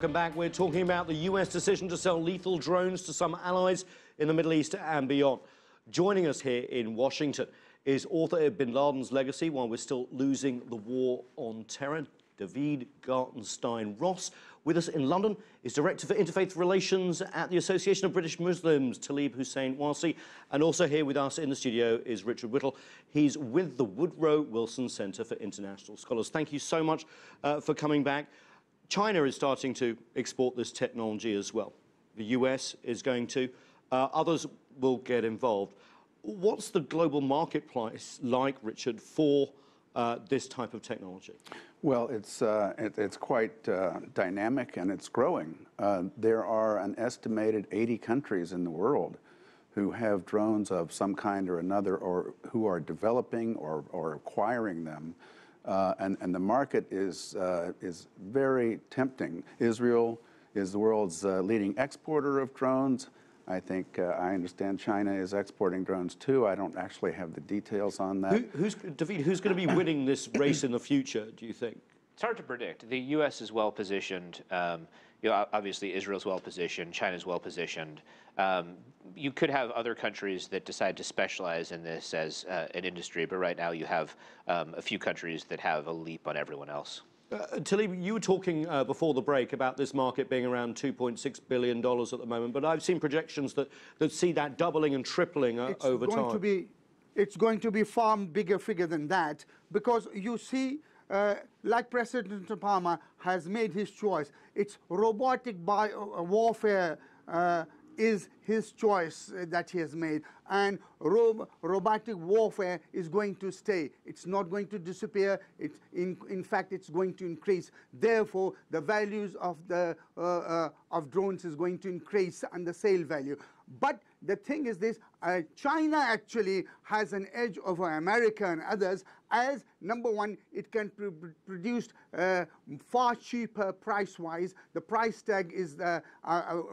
Welcome back. We're talking about the US decision to sell lethal drones to some allies in the Middle East and beyond. Joining us here in Washington is author of Bin Laden's Legacy While We're Still Losing the War on Terror, David Gartenstein-Ross. With us in London is Director for Interfaith Relations at the Association of British Muslims, Talib Hussain Warsi. And also here with us in the studio is Richard Whittle. He's with the Woodrow Wilson Centre for International Scholars. Thank you so much for coming back. China is starting to export this technology as well. The US is going to. Others will get involved. What's the global marketplace like, Richard, for this type of technology? Well, it's quite dynamic and it's growing. There are an estimated 80 countries in the world who have drones of some kind or another, or who are developing or acquiring them. And the market is very tempting. Israel is the world's leading exporter of drones. I think I understand China is exporting drones too. I don't actually have the details on that. David, who's going to be winning this race in the future, do you think? It's hard to predict. The U.S. is well positioned. Obviously, Israel's well positioned. China's well positioned. You could have other countries that decide to specialize in this as an industry, but right now you have a few countries that have a leap on everyone else. Talib, you were talking before the break about this market being around $2.6 billion at the moment, but I've seen projections that see that doubling and tripling over time. It's going to be far bigger figure than that, because you see, like President Obama has made his choice. It's robotic warfare is his choice that he has made, and robotic warfare is going to stay. It's not going to disappear. In fact, it's going to increase. Therefore, the values of the of drones is going to increase, and the sale value. But the thing is this, China actually has an edge over America and others, as number one, it can produce far cheaper price-wise. The price tag is a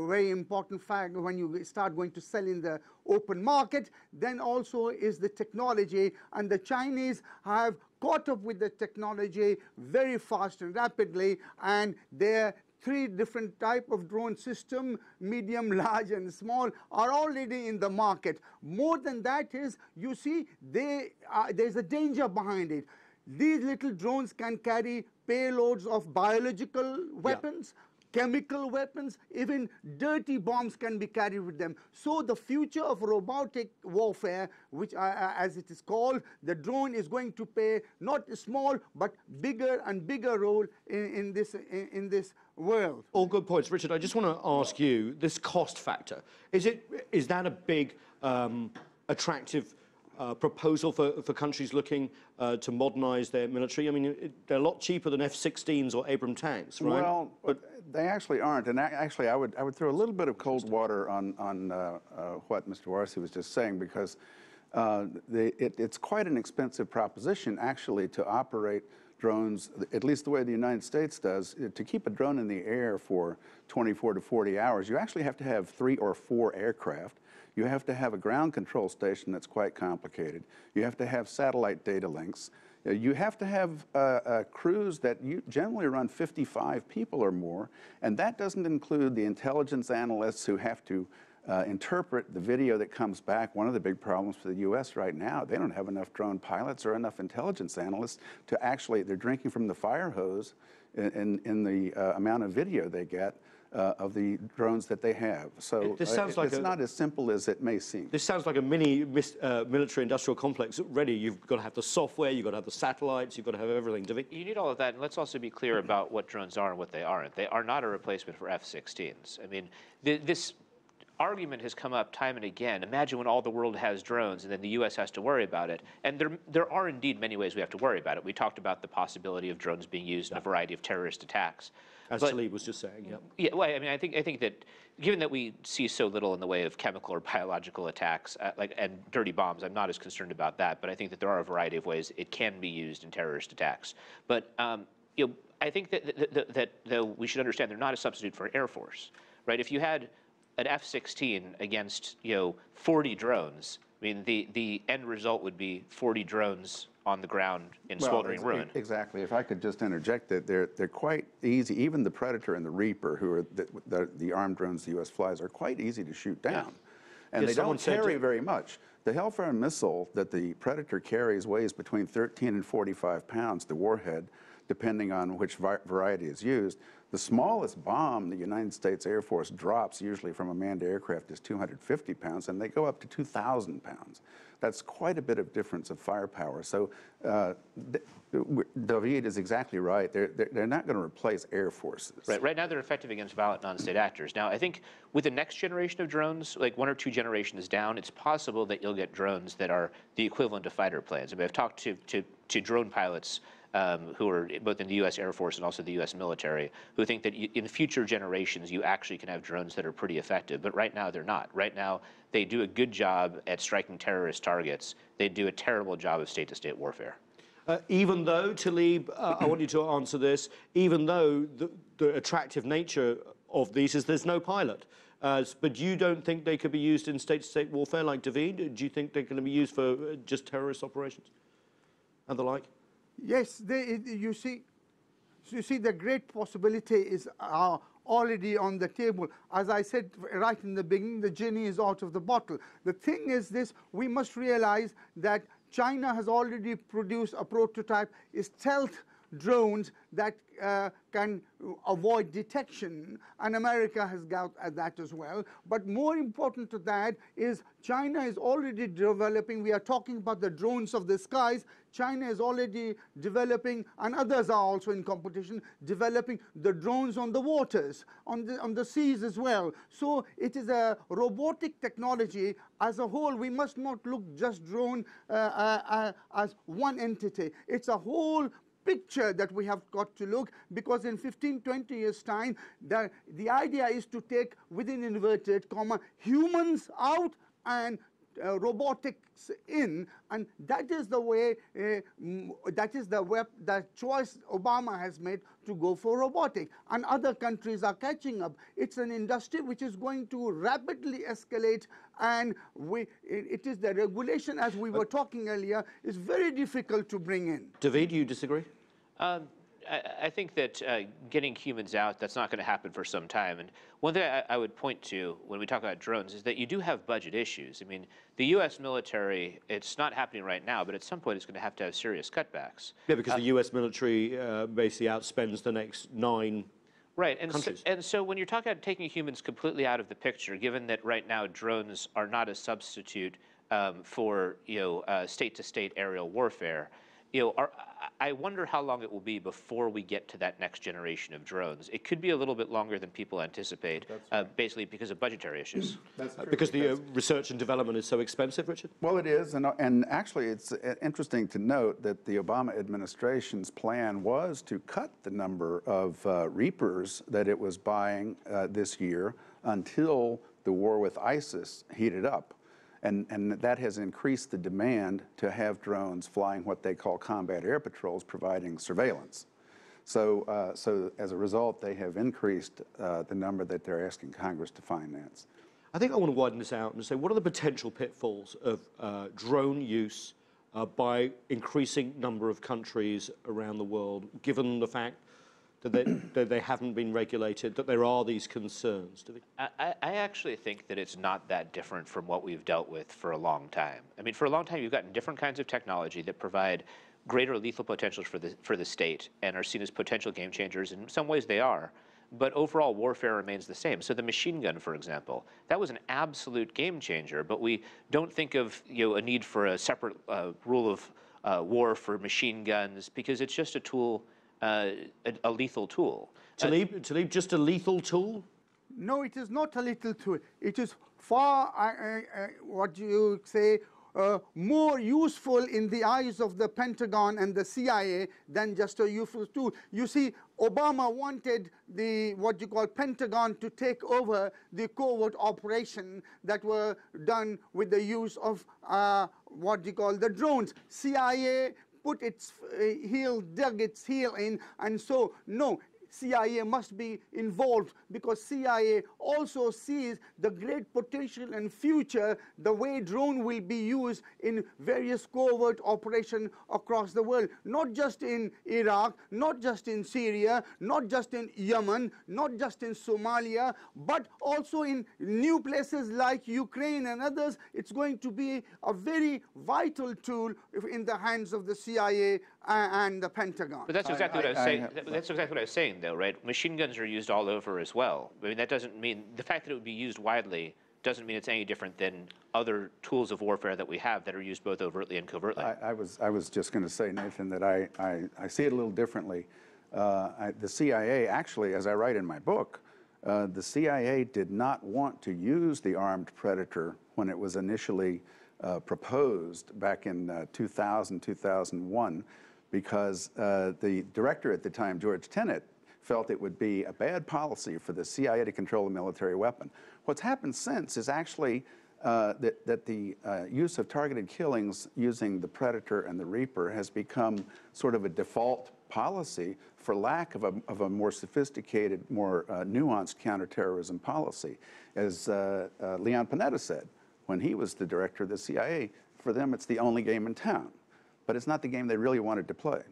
very important factor when you start going to sell in the open market. Then also is the technology, and the Chinese have caught up with the technology very fast and rapidly, and they're three different type of drone system, medium, large, and small, are already in the market. More than that is, you see, there's a danger behind it. These little drones can carry payloads of biological weapons, chemical weapons, even dirty bombs can be carried with them. So the future of robotic warfare, which as it is called, the drone is going to play not a small but bigger and bigger role in this world. All good points. Richard, I just want to ask you, this cost factor, is that a big attractive proposal for countries looking to modernize their military? I mean, they're a lot cheaper than F-16s or Abrams tanks, right? Well, but they actually aren't. And actually, I would throw a little bit of cold water on what Mr. Warsi was just saying, because it's quite an expensive proposition, actually, to operate drones, at least the way the United States does. To keep a drone in the air for 24 to 40 hours, you actually have to have 3 or 4 aircraft. You have to have a ground control station that's quite complicated. You have to have satellite data links. You have to have crews that generally run 55 people or more, and that doesn't include the intelligence analysts who have to interpret the video that comes back. One of the big problems for the U.S. right now, they don't have enough drone pilots or enough intelligence analysts to actually, they're drinking from the fire hose in the amount of video they get of the drones that they have. So it's not as simple as it may seem. This sounds like a mini military-industrial complex ready. You've got to have the software, you've got to have the satellites, you've got to have everything. David? You need all of that, and let's also be clear about what drones are and what they aren't. They are not a replacement for F-16s. I mean, this argument has come up time and again. Imagine when all the world has drones and then the U.S. has to worry about it. And there are indeed many ways we have to worry about it. We talked about the possibility of drones being used in a variety of terrorist attacks. As Talib was just saying, yeah. Well, I mean, I think that given that we see so little in the way of chemical or biological attacks, and dirty bombs, I'm not as concerned about that. But I think that there are a variety of ways it can be used in terrorist attacks. But I think that we should understand they're not a substitute for Air Force, right? If you had an F-16 against 40 drones, I mean, the end result would be 40 drones on the ground in Well, smoldering ruin. Exactly. If I could just interject that they're quite easy. Even the Predator and the Reaper, who are the armed drones the U.S. flies, are quite easy to shoot down. Yeah. And Yeah, they don't someone said carry very much. The Hellfire missile that the Predator carries weighs between 13 and 45 pounds, the warhead, depending on which variety is used. The smallest bomb the United States Air Force drops, usually from a manned aircraft, is 250 pounds, and they go up to 2,000 pounds. That's quite a bit of difference of firepower. So David is exactly right. They're not going to replace air forces. Right. Right now, they're effective against violent non-state actors. Now, I think with the next generation of drones, like 1 or 2 generations down, it's possible that you'll get drones that are the equivalent of fighter planes. I mean, I've talked to drone pilots who are both in the U.S. Air Force and also the U.S. military, who think that in future generations you actually can have drones that are pretty effective. But right now they're not. Right now they do a good job at striking terrorist targets. They do a terrible job of state-to-state warfare. Even though, Talib, I want you to answer this, even though the attractive nature of these is there's no pilot. But you don't think they could be used in state-to-state warfare like David? Do you think they're going to be used for just terrorist operations and the like? Yes, you see, the great possibility is already on the table. As I said right in the beginning, the genie is out of the bottle. The thing is this, we must realize that China has already produced a prototype, stealth drones that can avoid detection, and America has got that as well. But more important to that is China is already developing, we are talking about the drones of the skies, China is already developing, and others are also in competition, developing the drones on the waters, on the seas as well. So it is a robotic technology as a whole. We must not look just drone as one entity. It's a whole picture that we have got to look, because in 15, 20 years' time, the idea is to take, within inverted comma, humans out and robotics in, and that is the way, that is the choice Obama has made to go for robotic, and other countries are catching up. It's an industry which is going to rapidly escalate, and it is the regulation, as we were talking earlier, is very difficult to bring in. David, do you disagree? I think that getting humans out, that's not going to happen for some time. And one thing I would point to when we talk about drones is that you do have budget issues. I mean, the U.S. military, it's not happening right now, but at some point it's going to have serious cutbacks. Yeah, because the U.S. military basically outspends the next 9 right, countries. And so when you're talking about taking humans completely out of the picture, given that right now drones are not a substitute for state-to-state aerial warfare, I wonder how long it will be before we get to that next generation of drones. It could be a little bit longer than people anticipate, basically because of budgetary issues. Because the research and development is so expensive, Richard? Well, it is, and actually it's interesting to note that the Obama administration's plan was to cut the number of Reapers that it was buying this year until the war with ISIS heated up. And that has increased the demand to have drones flying what they call combat air patrols, providing surveillance. So, so as a result, they have increased the number that they're asking Congress to finance. I think I want to widen this out and say, what are the potential pitfalls of drone use by increasing number of countries around the world, given the fact that they haven't been regulated, that there are these concerns? I actually think that it's not that different from what we've dealt with for a long time. I mean, for a long time, you've gotten different kinds of technology that provide greater lethal potentials for the state and are seen as potential game changers. In some ways, they are. But overall warfare remains the same. So the machine gun, for example, that was an absolute game changer. But we don't think of a need for a separate rule of war for machine guns, because it's just a tool. A lethal tool. Talib, just a lethal tool? No, it is not a lethal tool. It is far, what you say, more useful in the eyes of the Pentagon and the CIA than just a useful tool. You see, Obama wanted the, what you call, Pentagon to take over the covert operation that were done with the use of what you call the drones. CIA put its heel, dug its heel in, and so, no, CIA must be involved, because CIA also sees the great potential and future, the way drone will be used in various covert operations across the world, not just in Iraq, not just in Syria, not just in Yemen, not just in Somalia, but also in new places like Ukraine and others. It's going to be a very vital tool in the hands of the CIA and the Pentagon. But that's exactly what I was saying. That's exactly what I was saying, though, right? Machine guns are used all over as well. I mean, that doesn't mean the fact that it would be used widely doesn't mean it's any different than other tools of warfare that we have that are used both overtly and covertly. I was just going to say, Nathan, that I see it a little differently. The CIA, actually, as I write in my book, the CIA did not want to use the armed predator when it was initially proposed back in 2000, 2001, because the director at the time, George Tenet, felt it would be a bad policy for the CIA to control a military weapon. What's happened since is actually that the use of targeted killings using the Predator and the Reaper has become sort of a default policy for lack of a more sophisticated, more nuanced counterterrorism policy. As Leon Panetta said when he was the director of the CIA, for them it's the only game in town, but it's not the game they really wanted to play.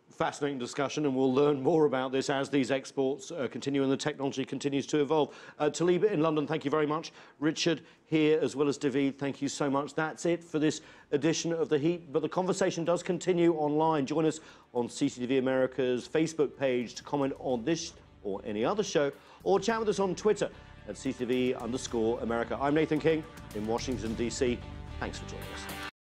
Fascinating discussion, and we'll learn more about this as these exports continue and the technology continues to evolve. Talib in London, thank you very much. Richard here, as well as David, thank you so much. That's it for this edition of The Heat, but the conversation does continue online. Join us on CCTV America's Facebook page to comment on this or any other show, or chat with us on Twitter at cctv_America. I'm Nathan King in Washington, D.C. Thanks for joining us.